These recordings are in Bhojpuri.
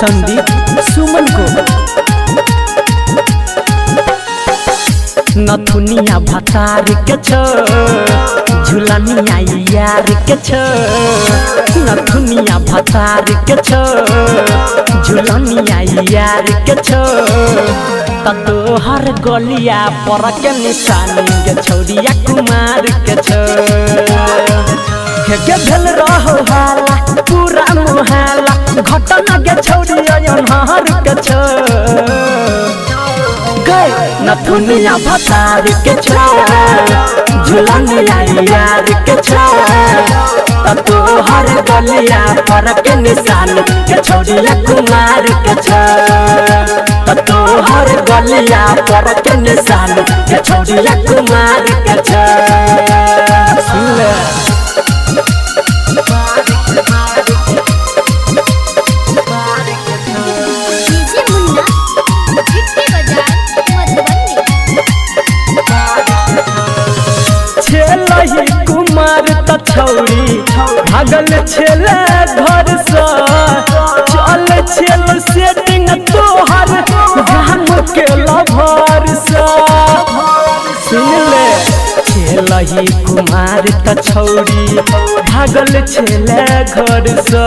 संदीप सुमन को नथुनिया भतार के छो झुलनिया यार के छो नथुनिया भतार के छो झुलनिया यार के छो तोहर गलिया पर के निशानी के छौरिया कुमार के छो के भेल रहो हाला पूरा मोहल्ला घटना के छौरिया अनहार के छो नथुनिया भतार के छो झुलनिया यार के छो तोहर गलिया पर के निशान के छौरिया कुमार के छो तोहर गलिया पर के निशान के छौरिया कुमार के छो कुमार तछौरी भागल छेले घर से चल छेल सेटिंग तोहर गाम के लभर से सुन ले छेलही कुमार तछौरी भागल छेले घर से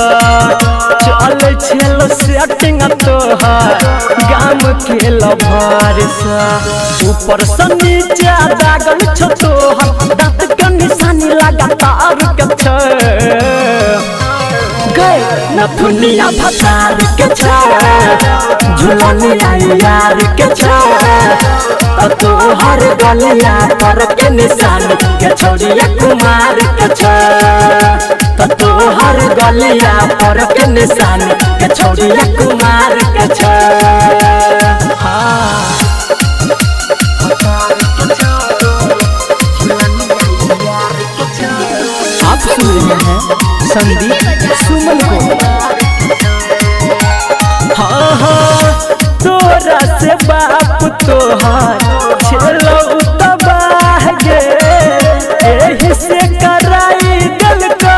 चल छेल सेटिंग तोहर गाम के लभर से ऊपर से नीचे दागल छ तोहर दांत के निशानी लगातार के छे नथुनिया भतार के छे झुलनिया यार के छे तोहर गलिया पर के निशान के छौरिया कुमार के छे तोहर गलिया पर के निशान के छौरिया कुमार के छे आप सुन रहे हैं संदीप सुमन को हाँ तोरा से बाप तोहार छेलो तबाह गे एही से कराई दिल को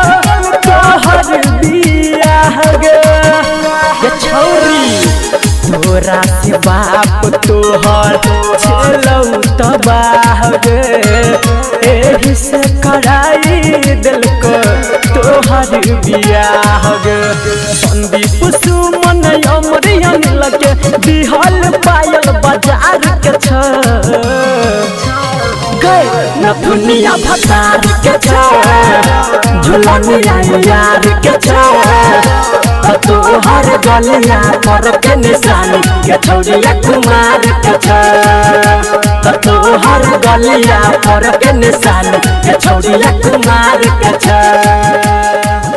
तोहर बियाह गे छौरी तोरा से बाप तोहर छेलो तबाह गे एही से कराई दिल को तोहर बियाह गे संदीप सुमन अमरियन लगे बिहल पायल बाजार के छे नथुनिया भतार के छे झुलनिया यार के छे तोहर गलिया पर के निशान के छौरिया कुमार के छे तोहर गलिया पर के निशान के छौरिया कुमार के छे।